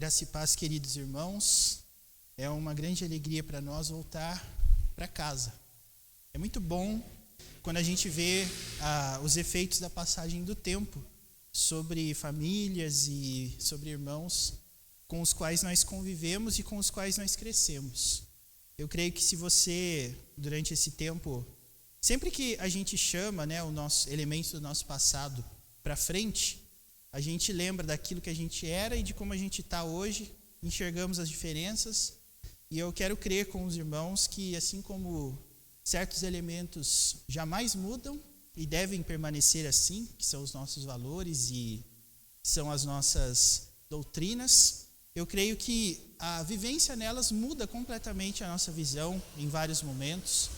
Graça e paz, queridos irmãos. É uma grande alegria para nós voltar para casa. É muito bom quando a gente vê os efeitos da passagem do tempo sobre famílias e sobre irmãos com os quais nós convivemos e com os quais nós crescemos. Eu creio que se você, durante esse tempo, sempre que a gente chama, o nosso elemento do nosso passado para frente, a gente lembra daquilo que a gente era e de como a gente está hoje, enxergamos as diferenças. E eu quero crer com os irmãos que, assim como certos elementos jamais mudam e devem permanecer assim, que são os nossos valores e são as nossas doutrinas, eu creio que a vivência nelas muda completamente a nossa visão em vários momentos.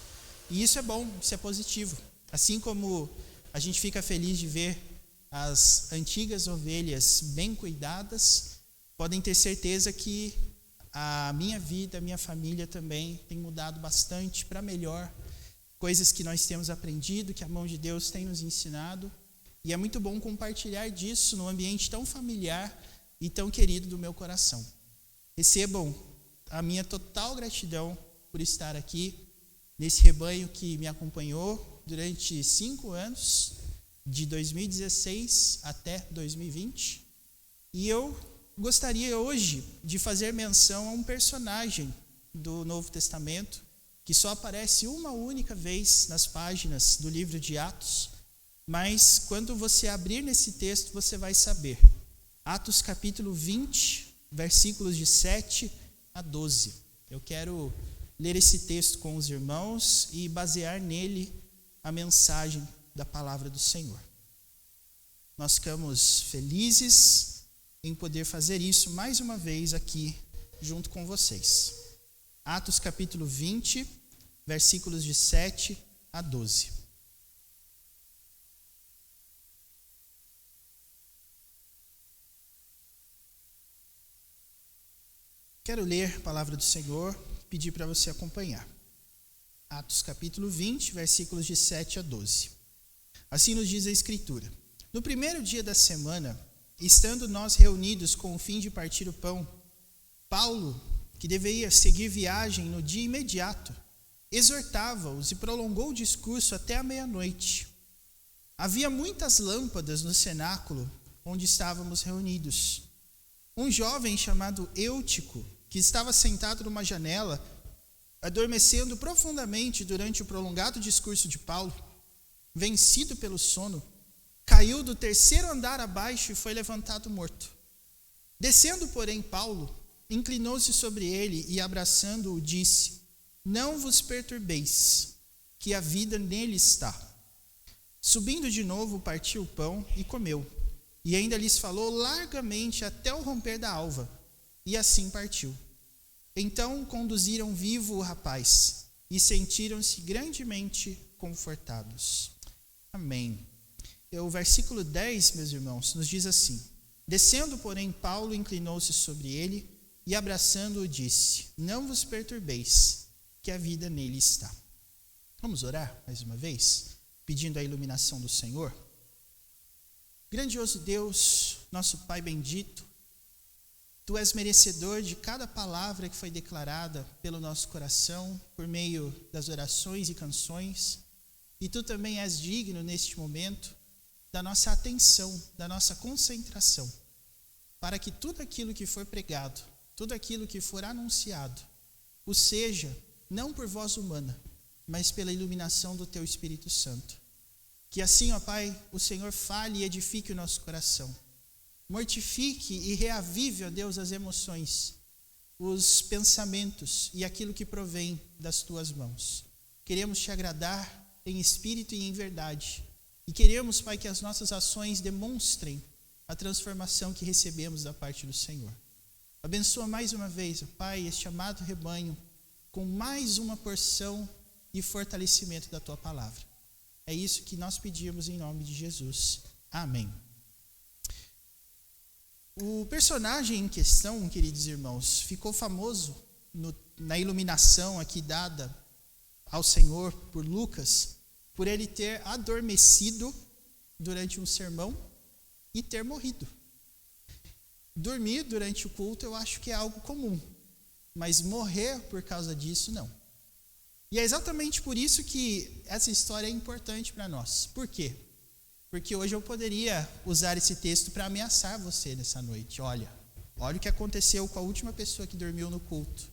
E isso é bom, isso é positivo. Assim como a gente fica feliz de ver as antigas ovelhas bem cuidadas, podem ter certeza que a minha vida, a minha família também tem mudado bastante para melhor. Coisas que nós temos aprendido, que a mão de Deus tem nos ensinado. E é muito bom compartilhar disso num ambiente tão familiar e tão querido do meu coração. Recebam a minha total gratidão por estar aqui, nesse rebanho que me acompanhou durante 5 anos, de 2016 até 2020. E eu gostaria hoje de fazer menção a um personagem do Novo Testamento que só aparece uma única vez nas páginas do livro de Atos, mas quando você abrir nesse texto você vai saber. Atos capítulo 20, versículos de 7 a 12. Eu quero ler esse texto com os irmãos e basear nele a mensagem da palavra do Senhor. Nós ficamos felizes em poder fazer isso mais uma vez aqui junto com vocês. Atos capítulo 20, versículos de 7 a 12. Quero ler a palavra do Senhor e pedir para você acompanhar. Atos capítulo 20, versículos de 7 a 12. Assim nos diz a Escritura. No primeiro dia da semana, estando nós reunidos com o fim de partir o pão, Paulo, que deveria seguir viagem no dia imediato, exortava-os e prolongou o discurso até a meia-noite. Havia muitas lâmpadas no cenáculo onde estávamos reunidos. Um jovem chamado Eutico, que estava sentado numa janela, adormecendo profundamente durante o prolongado discurso de Paulo, vencido pelo sono, caiu do 3º andar abaixo e foi levantado morto. Descendo, porém, Paulo, inclinou-se sobre ele e, abraçando-o, disse: Não vos perturbeis, que a vida nele está. Subindo de novo, partiu o pão e comeu, e ainda lhes falou largamente até o romper da alva, e assim partiu. Então conduziram vivo o rapaz, e sentiram-se grandemente confortados. Amém. O versículo 10, meus irmãos, nos diz assim: Descendo, porém, Paulo inclinou-se sobre ele e, abraçando-o, disse: Não vos perturbeis, que a vida nele está. Vamos orar mais uma vez, pedindo a iluminação do Senhor? Grandioso Deus, nosso Pai bendito, Tu és merecedor de cada palavra que foi declarada pelo nosso coração, por meio das orações e canções, e Tu também és digno neste momento da nossa atenção, da nossa concentração, para que tudo aquilo que for pregado, tudo aquilo que for anunciado, o seja não por voz humana, mas pela iluminação do Teu Espírito Santo. Que assim, ó Pai, o Senhor fale e edifique o nosso coração. Mortifique e reavive, ó Deus, as emoções, os pensamentos e aquilo que provém das Tuas mãos. Queremos Te agradar em espírito e em verdade. E queremos, Pai, que as nossas ações demonstrem a transformação que recebemos da parte do Senhor. Abençoa mais uma vez, Pai, este amado rebanho, com mais uma porção e fortalecimento da Tua palavra. É isso que nós pedimos em nome de Jesus. Amém. O personagem em questão, queridos irmãos, ficou famoso na iluminação aqui dada ao Senhor por Lucas, por ele ter adormecido durante um sermão e ter morrido. Dormir durante o culto eu acho que é algo comum, mas morrer por causa disso, não. E é exatamente por isso que essa história é importante para nós. Por quê? Porque hoje eu poderia usar esse texto para ameaçar você nessa noite. Olha o que aconteceu com a última pessoa que dormiu no culto.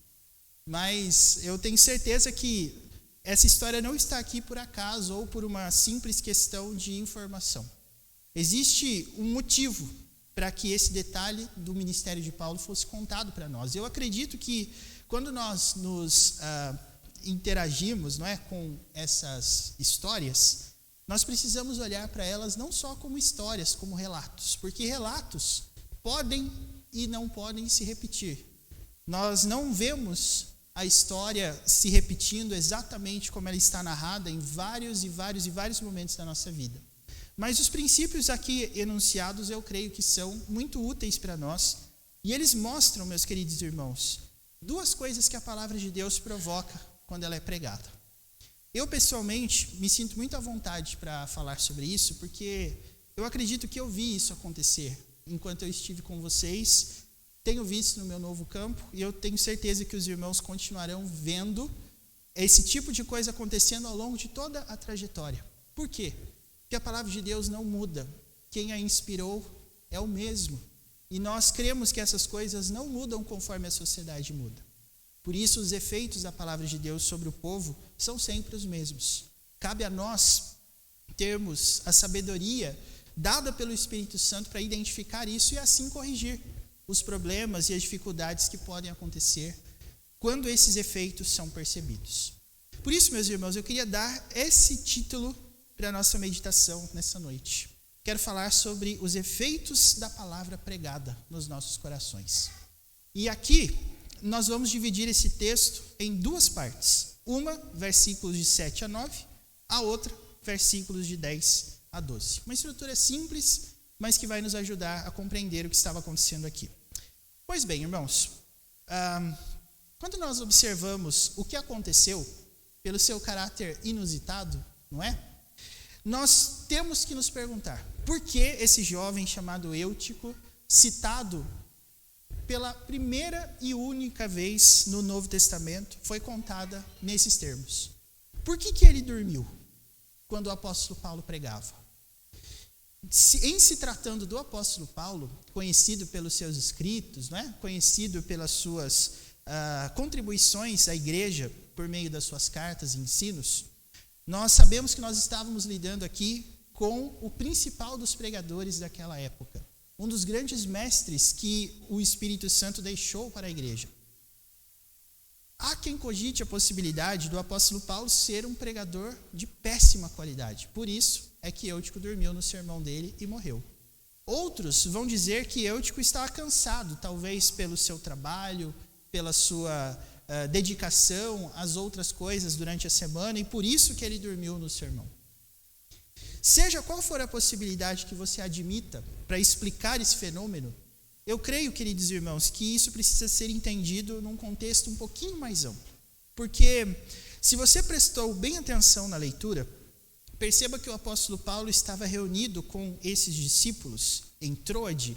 Mas eu tenho certeza que essa história não está aqui por acaso ou por uma simples questão de informação. Existe um motivo para que esse detalhe do ministério de Paulo fosse contado para nós. Eu acredito que quando nós nos interagimos, não é, com essas histórias, nós precisamos olhar para elas não só como histórias, como relatos, porque relatos podem e não podem se repetir. Nós não vemos a história se repetindo exatamente como ela está narrada em vários momentos da nossa vida. Mas os princípios aqui enunciados eu creio que são muito úteis para nós, e eles mostram, meus queridos irmãos, duas coisas que a palavra de Deus provoca quando ela é pregada. Eu, pessoalmente, me sinto muito à vontade para falar sobre isso, porque eu acredito que eu vi isso acontecer enquanto eu estive com vocês, tenho visto no meu novo campo, e eu tenho certeza que os irmãos continuarão vendo esse tipo de coisa acontecendo ao longo de toda a trajetória. Por quê? Porque a palavra de Deus não muda. Quem a inspirou é o mesmo. E nós cremos que essas coisas não mudam conforme a sociedade muda. Por isso, os efeitos da palavra de Deus sobre o povo são sempre os mesmos. Cabe a nós termos a sabedoria dada pelo Espírito Santo para identificar isso e assim corrigir os problemas e as dificuldades que podem acontecer quando esses efeitos são percebidos. Por isso, meus irmãos, eu queria dar esse título para a nossa meditação nessa noite. Quero falar sobre os efeitos da palavra pregada nos nossos corações. E aqui nós vamos dividir esse texto em duas partes. Uma, versículos de 7 a 9, a outra, versículos de 10 a 12. Uma estrutura simples, mas que vai nos ajudar a compreender o que estava acontecendo aqui. Pois bem, irmãos, quando nós observamos o que aconteceu, pelo seu caráter inusitado, não é? Nós temos que nos perguntar, por que esse jovem chamado Eutico, citado pela primeira e única vez no Novo Testamento, foi contada nesses termos? Por que ele dormiu quando o apóstolo Paulo pregava? Em se tratando do apóstolo Paulo, conhecido pelos seus escritos, não é? Conhecido pelas suas contribuições à igreja por meio das suas cartas e ensinos, nós sabemos que nós estávamos lidando aqui com o principal dos pregadores daquela época, um dos grandes mestres que o Espírito Santo deixou para a igreja. Há quem cogite a possibilidade do apóstolo Paulo ser um pregador de péssima qualidade. Por isso é que Eutico dormiu no sermão dele e morreu. Outros vão dizer que Eutico estava cansado, talvez pelo seu trabalho, pela sua dedicação às outras coisas durante a semana, e por isso que ele dormiu no sermão. Seja qual for a possibilidade que você admita para explicar esse fenômeno, eu creio, queridos irmãos, que isso precisa ser entendido num contexto um pouquinho mais amplo. Porque, se você prestou bem atenção na leitura, perceba que o apóstolo Paulo estava reunido com esses discípulos em Troade,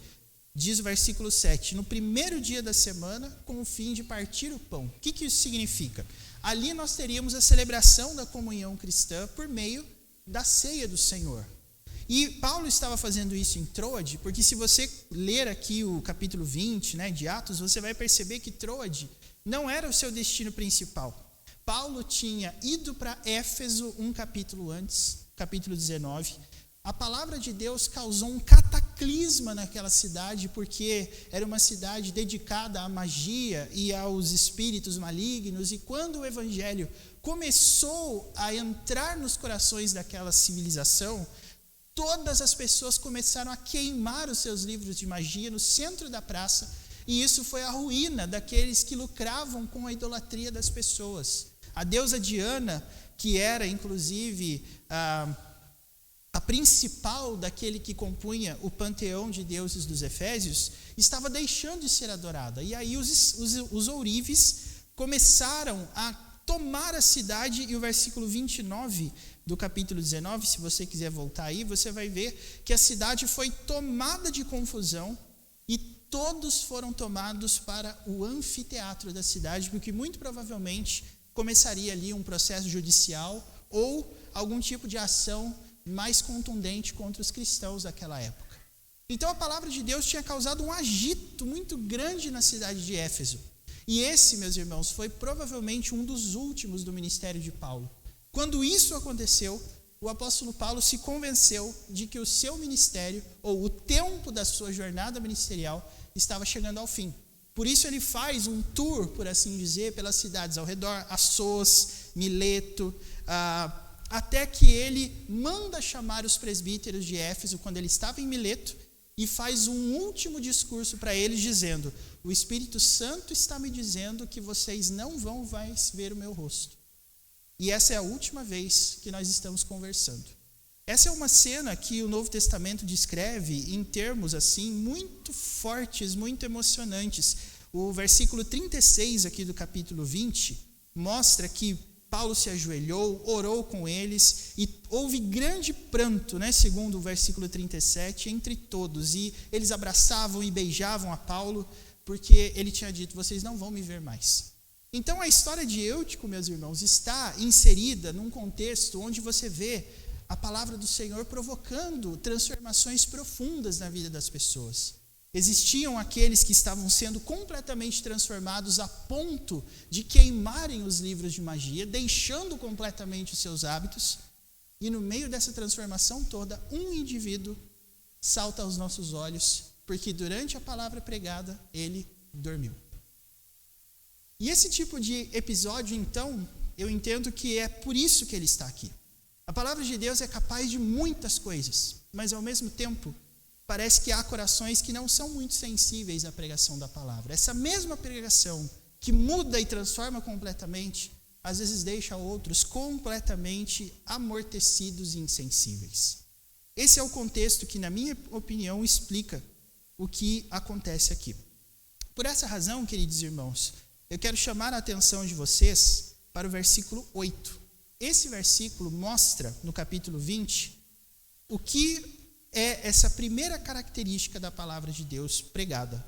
diz o versículo 7, no primeiro dia da semana, com o fim de partir o pão. O que isso significa? Ali nós teríamos a celebração da comunhão cristã por meio da ceia do Senhor. E Paulo estava fazendo isso em Troade, porque se você ler aqui o capítulo 20, né, de Atos, você vai perceber que Troade não era o seu destino principal. Paulo tinha ido para Éfeso um capítulo antes, capítulo 19. A palavra de Deus causou um cataclisma naquela cidade, porque era uma cidade dedicada à magia e aos espíritos malignos, e quando o evangelho começou a entrar nos corações daquela civilização, todas as pessoas começaram a queimar os seus livros de magia no centro da praça, e isso foi a ruína daqueles que lucravam com a idolatria das pessoas. A deusa Diana, que era inclusive a principal daquele que compunha o panteão de deuses dos Efésios, estava deixando de ser adorada. E aí os ourives começaram a tomar a cidade, e o versículo 29 do capítulo 19, se você quiser voltar aí, você vai ver que a cidade foi tomada de confusão, e todos foram tomados para o anfiteatro da cidade, porque muito provavelmente começaria ali um processo judicial ou algum tipo de ação mais contundente contra os cristãos daquela época. Então a palavra de Deus tinha causado um agito muito grande na cidade de Éfeso. E esse, meus irmãos, foi provavelmente um dos últimos do ministério de Paulo. Quando isso aconteceu, o apóstolo Paulo se convenceu de que o seu ministério, ou o tempo da sua jornada ministerial, estava chegando ao fim. Por isso ele faz um tour, por assim dizer, pelas cidades ao redor, Assos, Mileto, até que ele manda chamar os presbíteros de Éfeso quando ele estava em Mileto e faz um último discurso para eles dizendo: o Espírito Santo está me dizendo que vocês não vão mais ver o meu rosto. E essa é a última vez que nós estamos conversando. Essa é uma cena que o Novo Testamento descreve em termos assim muito fortes, muito emocionantes. O versículo 36 aqui do capítulo 20 mostra que Paulo se ajoelhou, orou com eles e houve grande pranto, segundo o versículo 37, entre todos. E eles abraçavam e beijavam a Paulo, porque ele tinha dito: vocês não vão me ver mais. Então a história de Eutico, meus irmãos, está inserida num contexto onde você vê a palavra do Senhor provocando transformações profundas na vida das pessoas. Existiam aqueles que estavam sendo completamente transformados a ponto de queimarem os livros de magia, deixando completamente os seus hábitos, e no meio dessa transformação toda, um indivíduo salta aos nossos olhos, porque durante a palavra pregada, ele dormiu. E esse tipo de episódio, então, eu entendo que é por isso que ele está aqui. A palavra de Deus é capaz de muitas coisas, mas ao mesmo tempo, parece que há corações que não são muito sensíveis à pregação da palavra. Essa mesma pregação que muda e transforma completamente, às vezes deixa outros completamente amortecidos e insensíveis. Esse é o contexto que, na minha opinião, explica o que acontece aqui. Por essa razão, queridos irmãos, eu quero chamar a atenção de vocês para o versículo 8. Esse versículo mostra, no capítulo 20, o que é essa primeira característica da palavra de Deus pregada.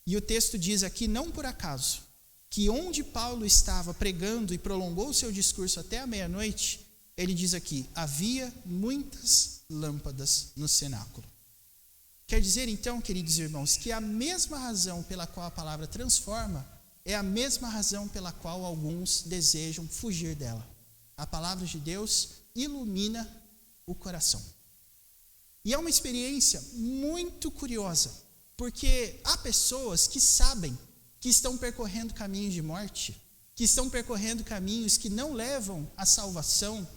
E o texto diz aqui, não por acaso, que onde Paulo estava pregando e prolongou o seu discurso até a meia-noite, ele diz aqui: havia muitas lâmpadas no cenáculo. Quer dizer, então, queridos irmãos, que a mesma razão pela qual a palavra transforma é a mesma razão pela qual alguns desejam fugir dela. A palavra de Deus ilumina o coração. E é uma experiência muito curiosa, porque há pessoas que sabem que estão percorrendo caminhos de morte, que estão percorrendo caminhos que não levam à salvação,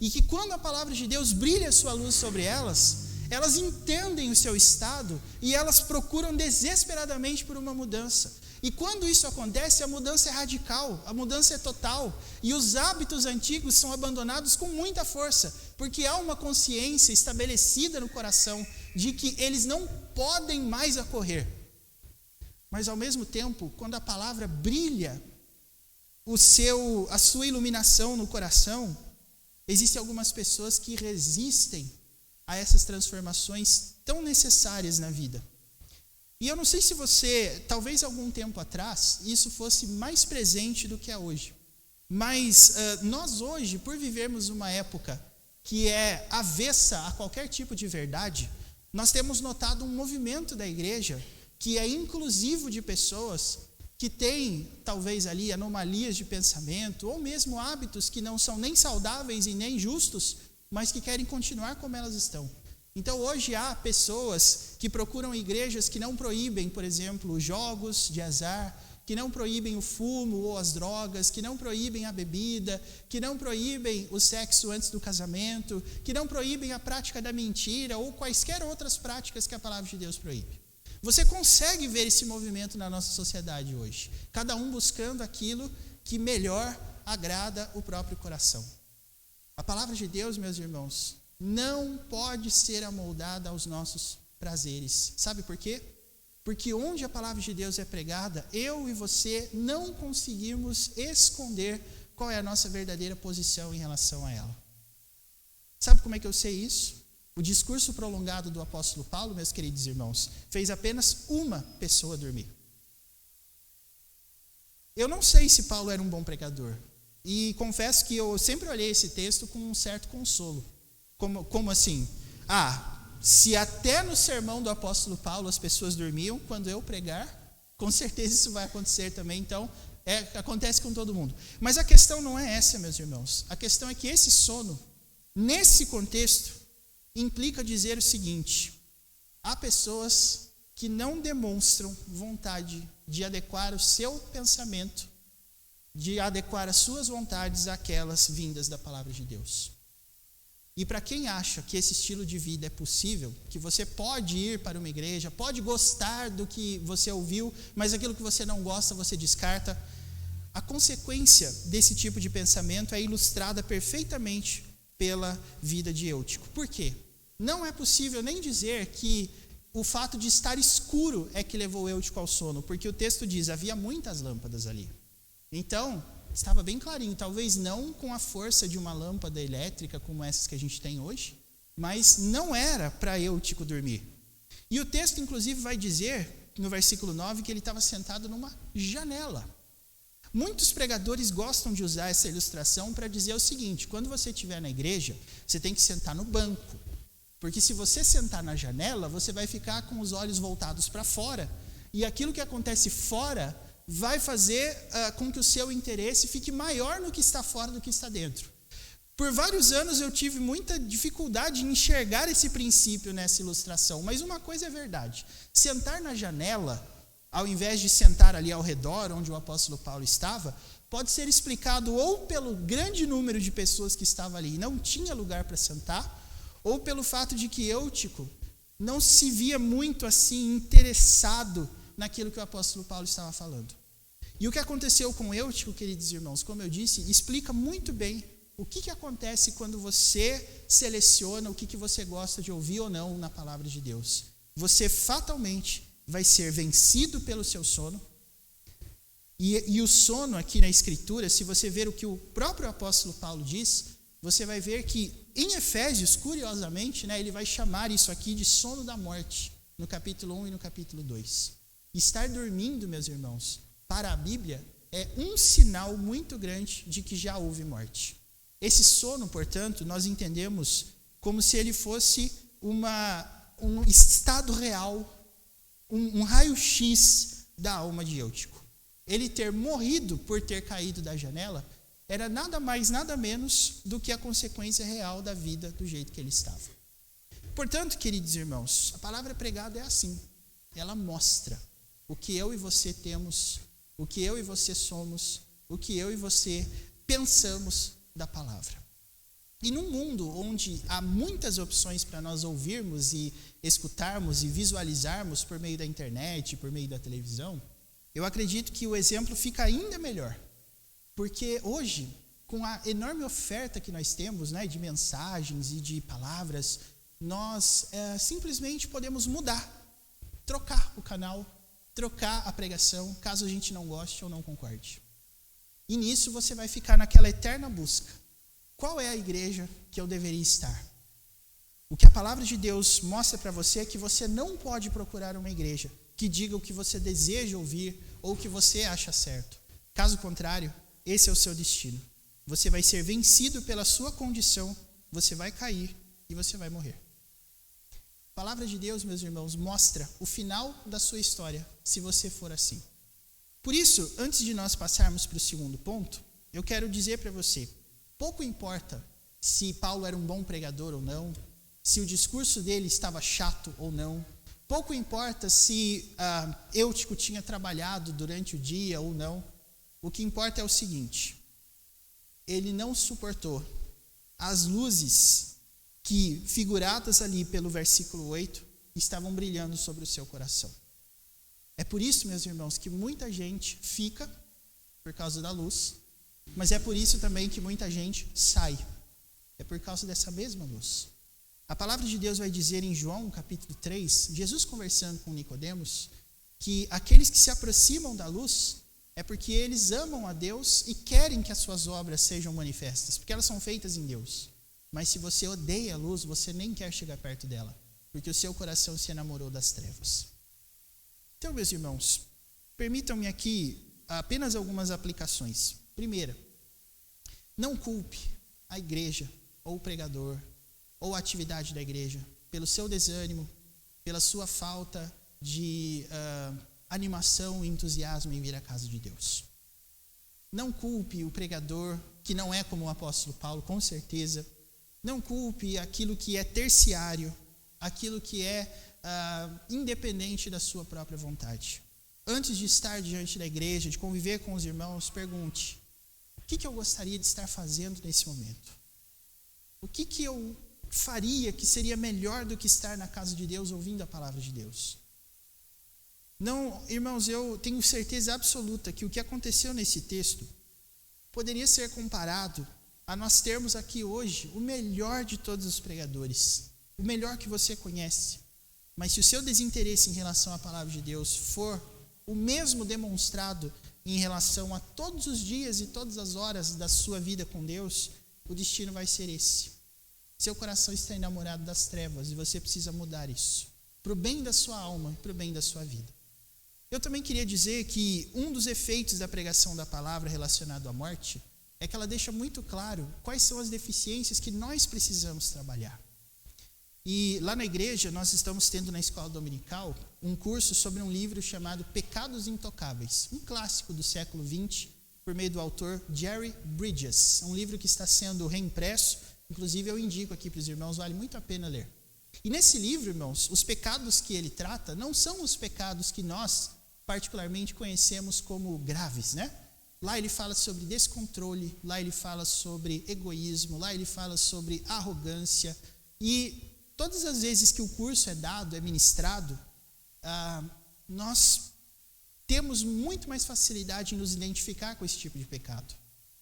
e que quando a palavra de Deus brilha a sua luz sobre elas, elas entendem o seu estado e elas procuram desesperadamente por uma mudança. E quando isso acontece, a mudança é radical, a mudança é total, e os hábitos antigos são abandonados com muita força, porque há uma consciência estabelecida no coração de que eles não podem mais ocorrer. Mas ao mesmo tempo, quando a palavra brilha a sua iluminação no coração, existem algumas pessoas que resistem a essas transformações tão necessárias na vida. E eu não sei se você, talvez algum tempo atrás, isso fosse mais presente do que é hoje. Mas nós hoje, por vivermos uma época que é avessa a qualquer tipo de verdade, nós temos notado um movimento da igreja que é inclusivo de pessoas que têm, talvez ali, anomalias de pensamento, ou mesmo hábitos que não são nem saudáveis e nem justos, mas que querem continuar como elas estão. Então hoje há pessoas que procuram igrejas que não proíbem, por exemplo, jogos de azar, que não proíbem o fumo ou as drogas, que não proíbem a bebida, que não proíbem o sexo antes do casamento, que não proíbem a prática da mentira ou quaisquer outras práticas que a palavra de Deus proíbe. Você consegue ver esse movimento na nossa sociedade hoje, cada um buscando aquilo que melhor agrada o próprio coração. A palavra de Deus, meus irmãos, não pode ser amoldada aos nossos prazeres. Sabe por quê? Porque onde a palavra de Deus é pregada, eu e você não conseguimos esconder qual é a nossa verdadeira posição em relação a ela. Sabe como é que eu sei isso? O discurso prolongado do apóstolo Paulo, meus queridos irmãos, fez apenas uma pessoa dormir. Eu não sei se Paulo era um bom pregador. E confesso que eu sempre olhei esse texto com um certo consolo. Como assim? Se até no sermão do apóstolo Paulo as pessoas dormiam, quando eu pregar, com certeza isso vai acontecer também. Então, acontece com todo mundo. Mas a questão não é essa, meus irmãos. A questão é que esse sono, nesse contexto, implica dizer o seguinte: há pessoas que não demonstram vontade de adequar o seu pensamento, de adequar as suas vontades àquelas vindas da palavra de Deus. E para quem acha que esse estilo de vida é possível, que você pode ir para uma igreja, pode gostar do que você ouviu, mas aquilo que você não gosta você descarta, a consequência desse tipo de pensamento é ilustrada perfeitamente pela vida de Eutico. Por quê? Não é possível nem dizer que o fato de estar escuro é que levou Eutico ao sono, porque o texto diz, havia muitas lâmpadas ali. Então, estava bem clarinho, talvez não com a força de uma lâmpada elétrica como essas que a gente tem hoje, mas não era para Eutico dormir. E o texto, inclusive, vai dizer, no versículo 9, que ele estava sentado numa janela. Muitos pregadores gostam de usar essa ilustração para dizer o seguinte: quando você estiver na igreja, você tem que sentar no banco. Porque se você sentar na janela, você vai ficar com os olhos voltados para fora. E aquilo que acontece fora vai fazer com que o seu interesse fique maior no que está fora do que está dentro. Por vários anos eu tive muita dificuldade em enxergar esse princípio nessa ilustração. Mas uma coisa é verdade: sentar na janela, ao invés de sentar ali ao redor, onde o apóstolo Paulo estava, pode ser explicado ou pelo grande número de pessoas que estava ali e não tinha lugar para sentar, ou pelo fato de que Eutico não se via muito assim interessado naquilo que o apóstolo Paulo estava falando. E o que aconteceu com Eutico, queridos irmãos, como eu disse, explica muito bem o que acontece quando você seleciona o que você gosta de ouvir ou não na palavra de Deus. Você fatalmente vai ser vencido pelo seu sono. E o sono aqui na Escritura, se você ver o que o próprio apóstolo Paulo diz, você vai ver que em Efésios, curiosamente, ele vai chamar isso aqui de sono da morte, no capítulo 1 e no capítulo 2. Estar dormindo, meus irmãos, para a Bíblia, é um sinal muito grande de que já houve morte. Esse sono, portanto, nós entendemos como se ele fosse um estado real, um raio-x da alma de Eutico. Ele ter morrido por ter caído da janela era nada mais, nada menos do que a consequência real da vida do jeito que ele estava. Portanto, queridos irmãos, a palavra pregada é assim. Ela mostra o que eu e você temos, o que eu e você somos, o que eu e você pensamos da palavra. E num mundo onde há muitas opções para nós ouvirmos e escutarmos e visualizarmos por meio da internet, por meio da televisão, eu acredito que o exemplo fica ainda melhor. Porque hoje, com a enorme oferta que nós temos, de mensagens e de palavras, nós simplesmente podemos mudar, trocar o canal, trocar a pregação, caso a gente não goste ou não concorde. E nisso você vai ficar naquela eterna busca. Qual é a igreja que eu deveria estar? O que a palavra de Deus mostra para você é que você não pode procurar uma igreja que diga o que você deseja ouvir ou o que você acha certo. Caso contrário, esse é o seu destino. Você vai ser vencido pela sua condição, você vai cair e você vai morrer. A palavra de Deus, meus irmãos, mostra o final da sua história, se você for assim. Por isso, antes de nós passarmos para o segundo ponto, eu quero dizer para você, pouco importa se Paulo era um bom pregador ou não, se o discurso dele estava chato ou não, pouco importa se Eutico tinha trabalhado durante o dia ou não. O que importa é o seguinte: ele não suportou as luzes que, figuradas ali pelo versículo 8, estavam brilhando sobre o seu coração. É por isso, meus irmãos, que muita gente fica por causa da luz, mas é por isso também que muita gente sai. É por causa dessa mesma luz. A palavra de Deus vai dizer em João, capítulo 3, Jesus conversando com Nicodemos, que aqueles que se aproximam da luz é porque eles amam a Deus e querem que as suas obras sejam manifestas, porque elas são feitas em Deus. Mas se você odeia a luz, você nem quer chegar perto dela, porque o seu coração se enamorou das trevas. Então, meus irmãos, permitam-me aqui apenas algumas aplicações. Primeira, não culpe a igreja, ou o pregador, ou a atividade da igreja, pelo seu desânimo, pela sua falta de animação e entusiasmo em vir à casa de Deus. Não culpe o pregador, que não é como o apóstolo Paulo, com certeza. Não culpe aquilo que é terciário, aquilo que é independente da sua própria vontade. Antes de estar diante da igreja, de conviver com os irmãos, pergunte: o que eu gostaria de estar fazendo nesse momento? O que eu faria que seria melhor do que estar na casa de Deus ouvindo a palavra de Deus? Não, irmãos, eu tenho certeza absoluta que o que aconteceu nesse texto poderia ser comparado a nós termos aqui hoje o melhor de todos os pregadores, o melhor que você conhece. Mas se o seu desinteresse em relação à palavra de Deus for o mesmo demonstrado em relação a todos os dias e todas as horas da sua vida com Deus, o destino vai ser esse. Seu coração está enamorado das trevas e você precisa mudar isso, para o bem da sua alma e para o bem da sua vida. Eu também queria dizer que um dos efeitos da pregação da palavra relacionado à morte é que ela deixa muito claro quais são as deficiências que nós precisamos trabalhar. E lá na igreja nós estamos tendo na escola dominical um curso sobre um livro chamado Pecados Intocáveis, um clássico do século XX, por meio do autor Jerry Bridges. É um livro que está sendo reimpresso, inclusive eu indico aqui para os irmãos, vale muito a pena ler. E nesse livro, irmãos, os pecados que ele trata não são os pecados que nós particularmente conhecemos como graves, né? Lá ele fala sobre descontrole, lá ele fala sobre egoísmo, lá ele fala sobre arrogância. E todas as vezes que o curso é dado, é ministrado, nós temos muito mais facilidade em nos identificar com esse tipo de pecado.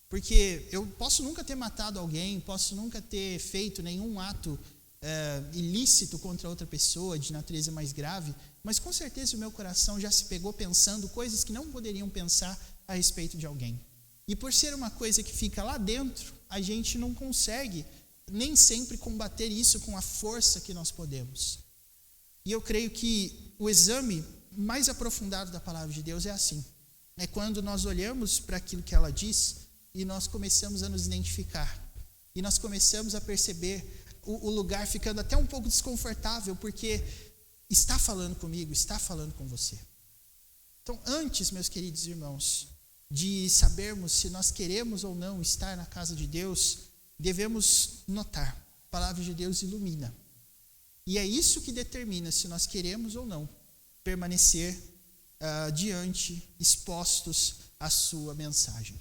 Porque eu posso nunca ter matado alguém, posso nunca ter feito nenhum ato ilícito contra outra pessoa, de natureza mais grave, mas com certeza o meu coração já se pegou pensando coisas que não poderiam pensar a respeito de alguém. E por ser uma coisa que fica lá dentro, a gente não consegue nem sempre combater isso com a força que nós podemos. E eu creio que o exame mais aprofundado da palavra de Deus é assim. É quando nós olhamos para aquilo que ela diz e nós começamos a nos identificar. E nós começamos a perceber o lugar ficando até um pouco desconfortável, porque está falando comigo, está falando com você. Então, antes, meus queridos irmãos, de sabermos se nós queremos ou não estar na casa de Deus, devemos notar: a palavra de Deus ilumina. E é isso que determina se nós queremos ou não permanecer diante, expostos à sua mensagem.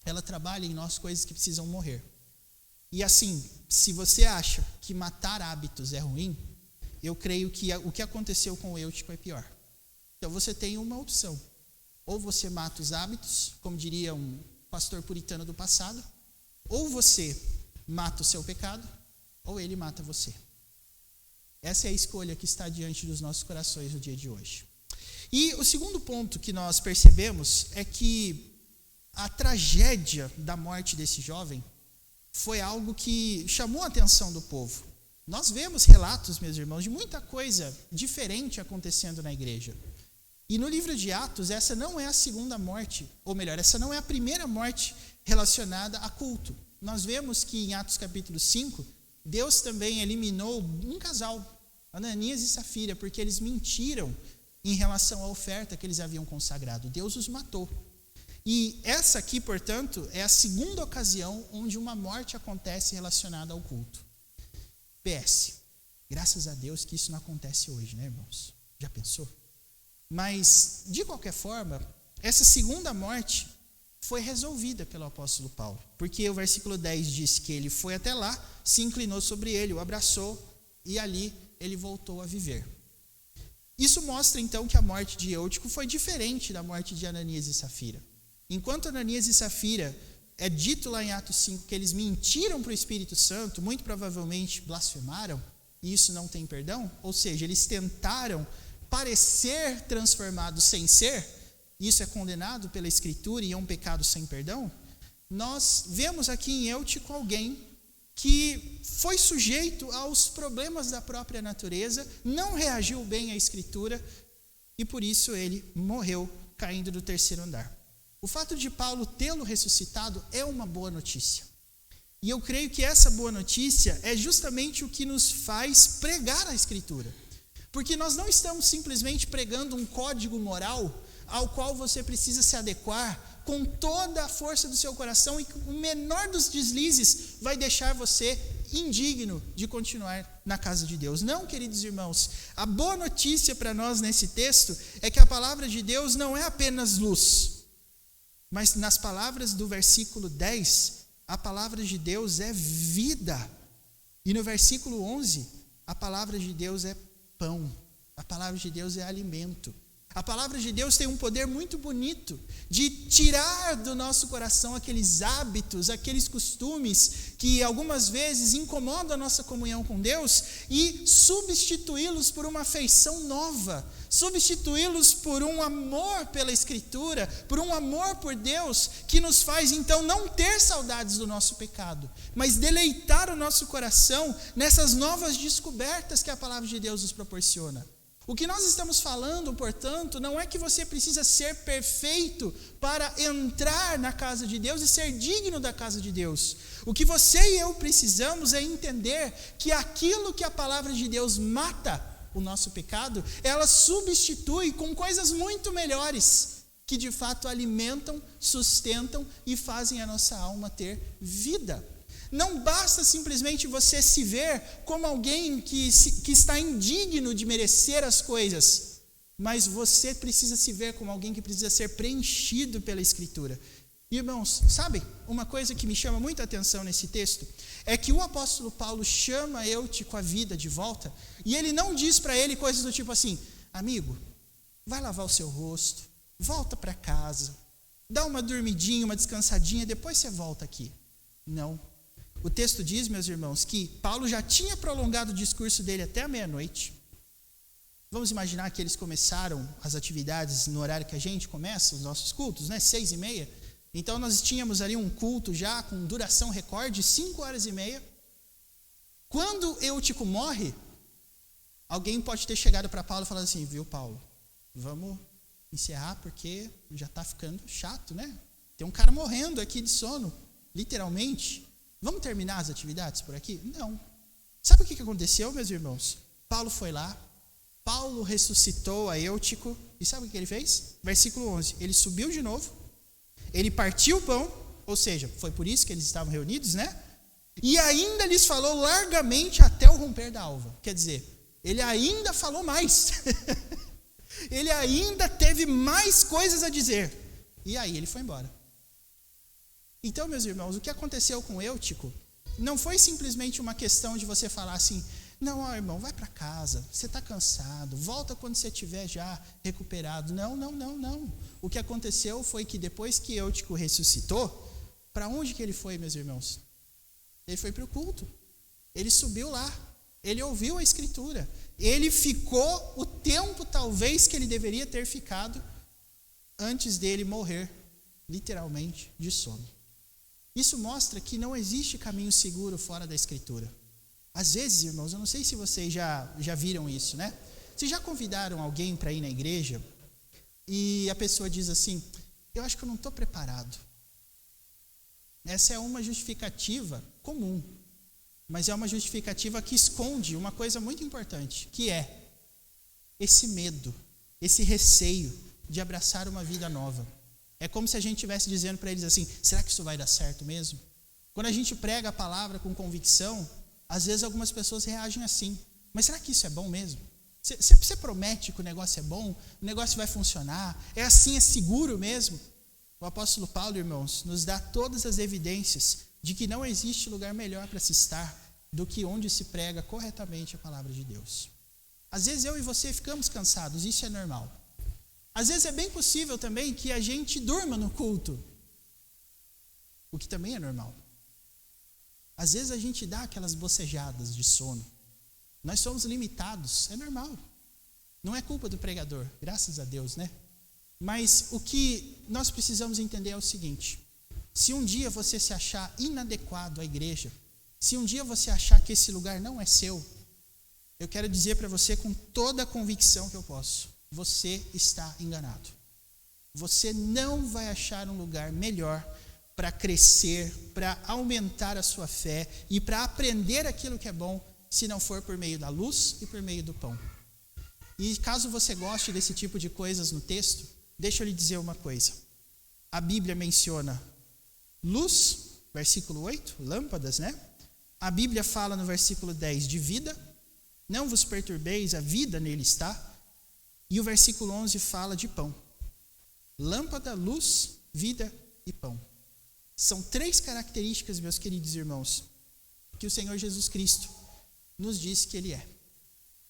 Ela trabalha em nós coisas que precisam morrer. E assim, se você acha que matar hábitos é ruim, eu creio que o que aconteceu com o Eutico é pior. Então você tem uma opção: ou você mata os hábitos, como diria um pastor puritano do passado, ou você mata o seu pecado, ou ele mata você. Essa é a escolha que está diante dos nossos corações no dia de hoje. E o segundo ponto que nós percebemos é que a tragédia da morte desse jovem foi algo que chamou a atenção do povo. Nós vemos relatos, meus irmãos, de muita coisa diferente acontecendo na igreja. E no livro de Atos, essa não é a segunda morte, ou melhor, essa não é a primeira morte relacionada a culto. Nós vemos que em Atos capítulo 5, Deus também eliminou um casal, Ananias e Safira, porque eles mentiram em relação à oferta que eles haviam consagrado. Deus os matou. E essa aqui, portanto, é a segunda ocasião onde uma morte acontece relacionada ao culto. PS, graças a Deus que isso não acontece hoje, né, irmãos? Já pensou? Mas, de qualquer forma, essa segunda morte foi resolvida pelo apóstolo Paulo, porque o versículo 10 diz que ele foi até lá, se inclinou sobre ele, o abraçou, e ali ele voltou a viver. Isso mostra, então, que a morte de Eutico foi diferente da morte de Ananias e Safira. Enquanto Ananias e Safira, é dito lá em Atos 5 que eles mentiram para o Espírito Santo, muito provavelmente blasfemaram, e isso não tem perdão, ou seja, eles tentaram parecer transformados sem ser, isso é condenado pela Escritura e é um pecado sem perdão. Nós vemos aqui em Eutico alguém que foi sujeito aos problemas da própria natureza, não reagiu bem à Escritura e por isso ele morreu caindo do 3º andar. O fato de Paulo tê-lo ressuscitado é uma boa notícia. E eu creio que essa boa notícia é justamente o que nos faz pregar a Escritura. Porque nós não estamos simplesmente pregando um código moral ao qual você precisa se adequar com toda a força do seu coração e o menor dos deslizes vai deixar você indigno de continuar na casa de Deus. Não, queridos irmãos, a boa notícia para nós nesse texto é que a palavra de Deus não é apenas luz, mas nas palavras do versículo 10, a palavra de Deus é vida. E no versículo 11, a palavra de Deus é pão, a palavra de Deus é alimento. A palavra de Deus tem um poder muito bonito de tirar do nosso coração aqueles hábitos, aqueles costumes que algumas vezes incomodam a nossa comunhão com Deus e substituí-los por uma afeição nova, substituí-los por um amor pela Escritura, por um amor por Deus que nos faz então não ter saudades do nosso pecado, mas deleitar o nosso coração nessas novas descobertas que a palavra de Deus nos proporciona. O que nós estamos falando, portanto, não é que você precisa ser perfeito para entrar na casa de Deus e ser digno da casa de Deus. O que você e eu precisamos é entender que aquilo que a palavra de Deus mata o nosso pecado, ela substitui com coisas muito melhores, que de fato alimentam, sustentam e fazem a nossa alma ter vida. Não basta simplesmente você se ver como alguém que está indigno de merecer as coisas, mas você precisa se ver como alguém que precisa ser preenchido pela Escritura. Irmãos, sabem, uma coisa que me chama muita atenção nesse texto é que o apóstolo Paulo chama Eutico à vida de volta e ele não diz para ele coisas do tipo assim: amigo, vai lavar o seu rosto, volta para casa, dá uma dormidinha, uma descansadinha, depois você volta aqui. Não. O texto diz, meus irmãos, que Paulo já tinha prolongado o discurso dele até a meia-noite. Vamos imaginar que eles começaram as atividades no horário que a gente começa, os nossos cultos, né? 6h30. Então nós tínhamos ali um culto já com duração recorde, 5h30. Quando Eutico morre, alguém pode ter chegado para Paulo e falado assim: viu, Paulo, vamos encerrar porque já está ficando chato, né? Tem um cara morrendo aqui de sono, literalmente. Vamos terminar as atividades por aqui? Não. Sabe o que aconteceu, meus irmãos? Paulo foi lá, Paulo ressuscitou a Eutico, e sabe o que ele fez? Versículo 11, ele subiu de novo, ele partiu o pão, ou seja, foi por isso que eles estavam reunidos, né? E ainda lhes falou largamente até o romper da alva. Quer dizer, ele ainda falou mais. Ele ainda teve mais coisas a dizer. E aí ele foi embora. Então, meus irmãos, o que aconteceu com Eutico não foi simplesmente uma questão de você falar assim: não, ó, irmão, vai para casa, você está cansado, volta quando você estiver já recuperado. Não. O que aconteceu foi que depois que Eutico ressuscitou, para onde que ele foi, meus irmãos? Ele foi para o culto, ele subiu lá, ele ouviu a Escritura, ele ficou o tempo talvez que ele deveria ter ficado antes dele morrer, literalmente, de sono. Isso mostra que não existe caminho seguro fora da Escritura. Às vezes, irmãos, eu não sei se vocês já viram isso, né? Vocês já convidaram alguém para ir na igreja e a pessoa diz assim: eu acho que eu não estou preparado. Essa é uma justificativa comum, mas é uma justificativa que esconde uma coisa muito importante, que é esse medo, esse receio de abraçar uma vida nova. É como se a gente estivesse dizendo para eles assim: será que isso vai dar certo mesmo? Quando a gente prega a palavra com convicção, às vezes algumas pessoas reagem assim: mas será que isso é bom mesmo? Você promete que o negócio é bom? O negócio vai funcionar? É assim, é seguro mesmo? O apóstolo Paulo, irmãos, nos dá todas as evidências de que não existe lugar melhor para se estar do que onde se prega corretamente a palavra de Deus. Às vezes eu e você ficamos cansados, isso é normal. Às vezes é bem possível também que a gente durma no culto, o que também é normal. Às vezes a gente dá aquelas bocejadas de sono. Nós somos limitados, é normal. Não é culpa do pregador, graças a Deus, né? Mas o que nós precisamos entender é o seguinte: se um dia você se achar inadequado à igreja, Se um dia você achar que esse lugar não é seu, eu quero dizer para você com toda a convicção que eu posso, você está enganado. Você não vai achar um lugar melhor para crescer, para aumentar a sua fé e para aprender aquilo que é bom, se não for por meio da luz e por meio do pão. E caso você goste desse tipo de coisas no texto, deixa eu lhe dizer uma coisa. A Bíblia menciona luz, versículo 8, lâmpadas, né? A Bíblia fala no versículo 10 de vida, não vos perturbeis, a vida nele está. E o versículo 11 fala de pão. Lâmpada, luz, vida e pão. São 3 características, meus queridos irmãos, que o Senhor Jesus Cristo nos disse que Ele é.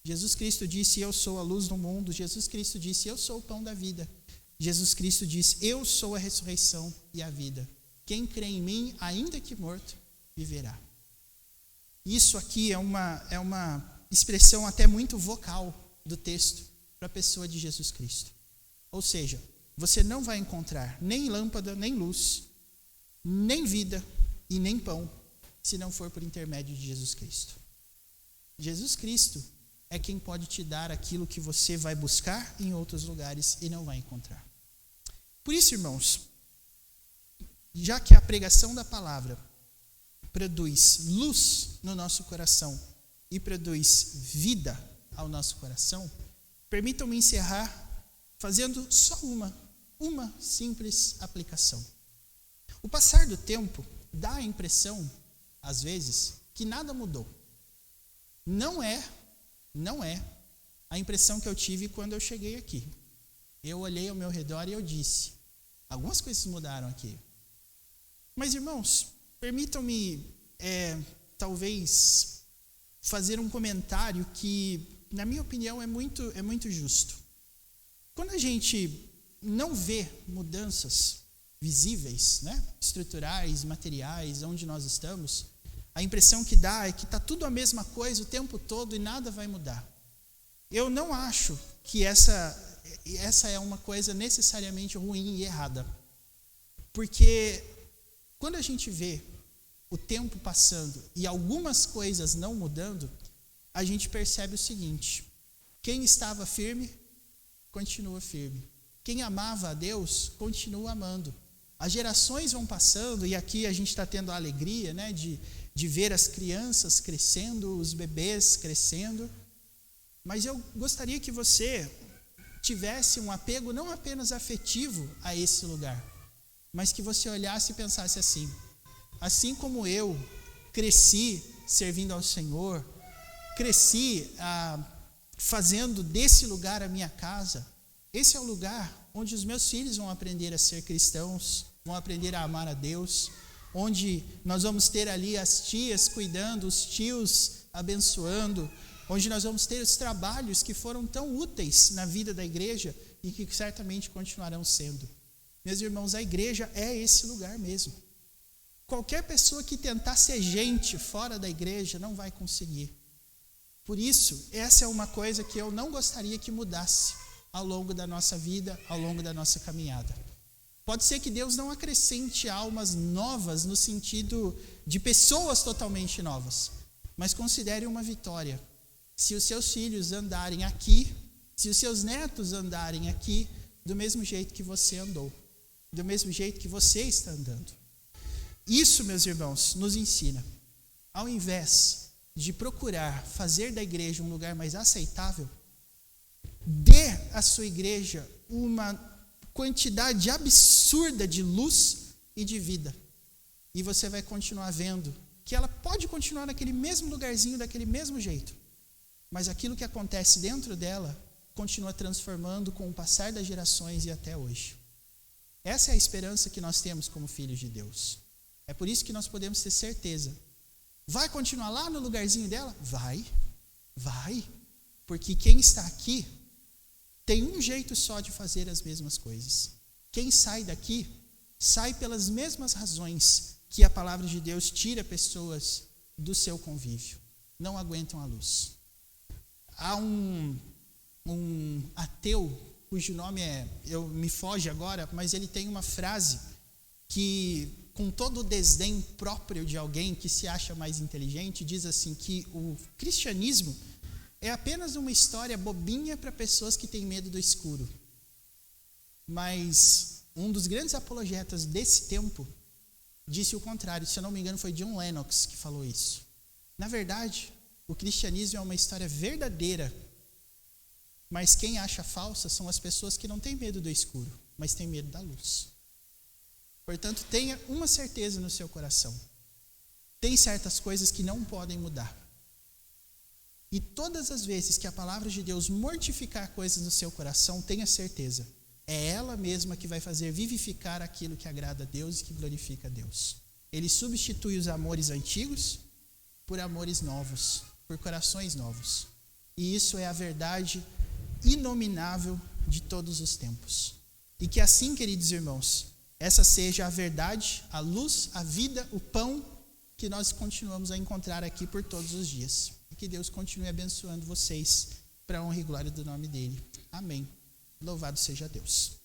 Jesus Cristo disse, eu sou a luz do mundo. Jesus Cristo disse, eu sou o pão da vida. Jesus Cristo disse, eu sou a ressurreição e a vida. Quem crê em mim, ainda que morto, viverá. Isso aqui é uma expressão até muito vocal do texto para a pessoa de Jesus Cristo. Ou seja, você não vai encontrar nem lâmpada, nem luz, nem vida e nem pão, se não for por intermédio de Jesus Cristo. Jesus Cristo é quem pode te dar aquilo que você vai buscar em outros lugares e não vai encontrar. Por isso, irmãos, já que a pregação da palavra produz luz no nosso coração e produz vida ao nosso coração, permitam-me encerrar fazendo só uma simples aplicação. O passar do tempo dá a impressão, às vezes, que nada mudou. Não é a impressão que eu tive quando eu cheguei aqui. Eu olhei ao meu redor e eu disse, algumas coisas mudaram aqui. Mas, irmãos, permitam-me, talvez, fazer um comentário que, na minha opinião, é muito justo. Quando a gente não vê mudanças visíveis, né, estruturais, materiais, onde nós estamos, a impressão que dá é que está tudo a mesma coisa o tempo todo e nada vai mudar. Eu não acho que essa é uma coisa necessariamente ruim e errada. Porque quando a gente vê o tempo passando e algumas coisas não mudando, a gente percebe o seguinte: quem estava firme, continua firme. Quem amava a Deus, continua amando. As gerações vão passando, e aqui a gente está tendo a alegria, né, de ver as crianças crescendo, os bebês crescendo. Mas eu gostaria que você tivesse um apego não apenas afetivo a esse lugar, mas que você olhasse e pensasse assim como eu cresci servindo ao Senhor, cresci fazendo desse lugar a minha casa, esse é o lugar onde os meus filhos vão aprender a ser cristãos, vão aprender a amar a Deus, onde nós vamos ter ali as tias cuidando, os tios abençoando, onde nós vamos ter os trabalhos que foram tão úteis na vida da igreja e que certamente continuarão sendo. Meus irmãos, a igreja é esse lugar mesmo. Qualquer pessoa que tentar ser gente fora da igreja não vai conseguir. Por isso, essa é uma coisa que eu não gostaria que mudasse ao longo da nossa vida, ao longo da nossa caminhada. Pode ser que Deus não acrescente almas novas no sentido de pessoas totalmente novas, mas considere uma vitória se os seus filhos andarem aqui, se os seus netos andarem aqui, do mesmo jeito que você andou, do mesmo jeito que você está andando. Isso, meus irmãos, nos ensina, ao invés de procurar fazer da igreja um lugar mais aceitável, dê à sua igreja uma quantidade absurda de luz e de vida. E você vai continuar vendo que ela pode continuar naquele mesmo lugarzinho, daquele mesmo jeito. Mas aquilo que acontece dentro dela continua transformando com o passar das gerações e até hoje. Essa é a esperança que nós temos como filhos de Deus. É por isso que nós podemos ter certeza. Vai continuar lá no lugarzinho dela? Vai. Porque quem está aqui tem um jeito só de fazer as mesmas coisas. Quem sai daqui, sai pelas mesmas razões que a palavra de Deus tira pessoas do seu convívio. Não aguentam a luz. Há um ateu, cujo nome me foge agora, mas ele tem uma frase que com todo o desdém próprio de alguém que se acha mais inteligente, diz assim que o cristianismo é apenas uma história bobinha para pessoas que têm medo do escuro. Mas um dos grandes apologetas desse tempo disse o contrário. Se eu não me engano, foi John Lennox que falou isso. Na verdade, o cristianismo é uma história verdadeira, mas quem acha falsa são as pessoas que não têm medo do escuro, mas têm medo da luz. Portanto, tenha uma certeza no seu coração. Tem certas coisas que não podem mudar. E todas as vezes que a palavra de Deus mortificar coisas no seu coração, tenha certeza, é ela mesma que vai fazer vivificar aquilo que agrada a Deus e que glorifica a Deus. Ele substitui os amores antigos por amores novos, por corações novos. E isso é a verdade inominável de todos os tempos. E que assim, queridos irmãos, essa seja a verdade, a luz, a vida, o pão que nós continuamos a encontrar aqui por todos os dias. E que Deus continue abençoando vocês para a honra e glória do nome dele. Amém. Louvado seja Deus.